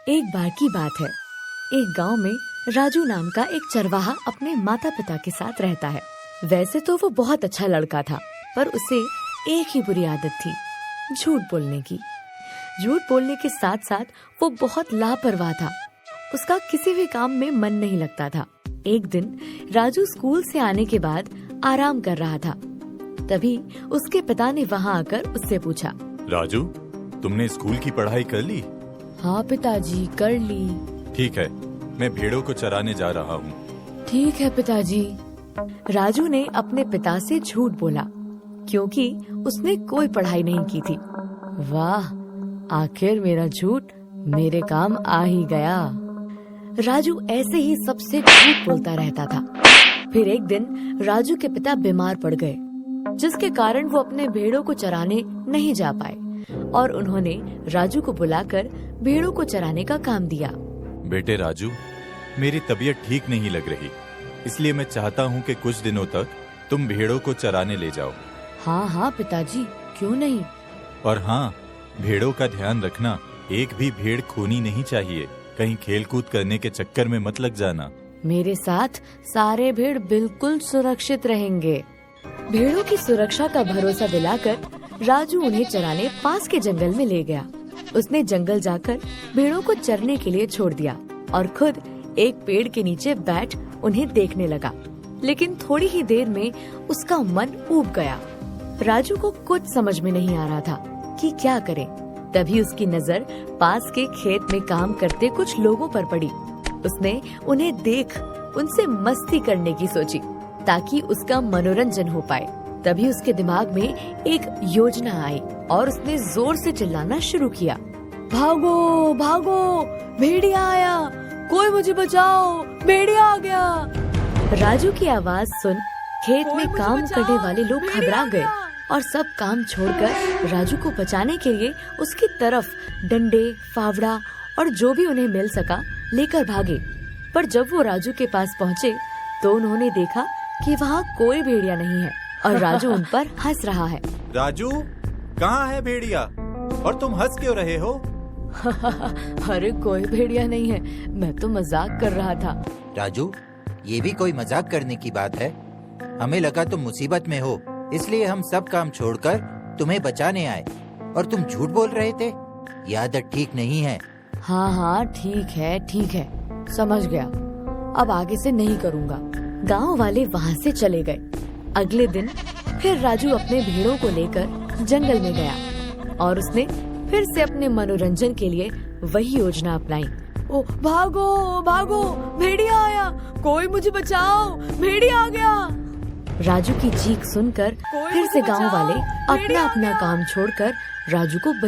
एक बार की बात है। एक गांव में राजू नाम का एक चरवाहा अपने माता पिता के साथ रहता है। वैसे तो वो बहुत अच्छा लड़का था, पर उसे एक ही बुरी आदत थी, झूठ बोलने की। झूठ बोलने के साथ साथ वो बहुत लापरवाह था। उसका किसी भी काम में मन नहीं लगता था। एक दिन राजू स्कूल से आने के बाद आराम कर रहा था। तभी उसके पिता ने वहाँ आकर उससे पूछा, राजू, तुमने स्कूल की पढ़ाई कर ली? हाँ पिताजी, कर ली। ठीक है, मैं भेड़ों को चराने जा रहा हूँ। ठीक है पिताजी। राजू ने अपने पिता से झूठ बोला, क्योंकि उसने कोई पढ़ाई नहीं की थी। वाह, आखिर मेरा झूठ मेरे काम आ ही गया। राजू ऐसे ही सबसे झूठ बोलता रहता था। फिर एक दिन राजू के पिता बीमार पड़ गए, जिसके कारण वो अपने भेड़ों को चराने नहीं जा पाए और उन्होंने राजू को बुलाकर भेड़ों को चराने का काम दिया। बेटे राजू, मेरी तबीयत ठीक नहीं लग रही, इसलिए मैं चाहता हूँ कि कुछ दिनों तक तुम भेड़ों को चराने ले जाओ। हाँ हाँ पिताजी, क्यों नहीं। और हाँ, भेड़ों का ध्यान रखना, एक भी भेड़ खोनी नहीं चाहिए। कहीं खेलकूद करने के चक्कर में मत लग जाना। मेरे साथ सारे भेड़ बिल्कुल सुरक्षित रहेंगे। भेड़ों की सुरक्षा का भरोसा दिलाकर राजू उन्हें चराने पास के जंगल में ले गया। उसने जंगल जाकर भेड़ों को चरने के लिए छोड़ दिया और खुद एक पेड़ के नीचे बैठ उन्हें देखने लगा। लेकिन थोड़ी ही देर में उसका मन ऊब गया। राजू को कुछ समझ में नहीं आ रहा था कि क्या करे। तभी उसकी नजर पास के खेत में काम करते कुछ लोगों पर पड़ी। उसने उन्हें देख उनसे मस्ती करने की सोची, ताकि उसका मनोरंजन हो पाए। तभी उसके दिमाग में एक योजना आई और उसने जोर से चिल्लाना शुरू किया, भागो भागो, भेड़िया आया, कोई मुझे बचाओ, भेड़िया आ गया। राजू की आवाज सुन खेत में काम करने वाले लोग घबरा गए और सब काम छोड़कर राजू को बचाने के लिए उसकी तरफ डंडे, फावड़ा और जो भी उन्हें मिल सका लेकर भागे। पर जब वो राजू के पास पहुँचे तो उन्होंने देखा कि वहाँ कोई भेड़िया नहीं है और राजू उन पर हंस रहा है। राजू, कहाँ है भेड़िया और तुम हंस क्यों रहे हो? अरे कोई भेड़िया नहीं है, मैं तो मजाक कर रहा था। राजू, ये भी कोई मजाक करने की बात है? हमें लगा तुम मुसीबत में हो, इसलिए हम सब काम छोड़कर तुम्हें बचाने आए और तुम झूठ बोल रहे थे। ये आदत ठीक नहीं है। हाँ हाँ, ठीक है, समझ गया। अब आगे से नहीं करूँगा। गांव वाले वहाँ से चले गए। अगले दिन फिर राजू अपने भेड़ों को लेकर जंगल में गया और उसने फिर से अपने मनोरंजन के लिए वही योजना अपनाई। ओ भागो भागो, भेड़िया आया, कोई मुझे बचाओ, भेड़िया आ गया। राजू की चीख सुनकर फिर से गांव वाले अपना अपना काम छोड़कर राजू को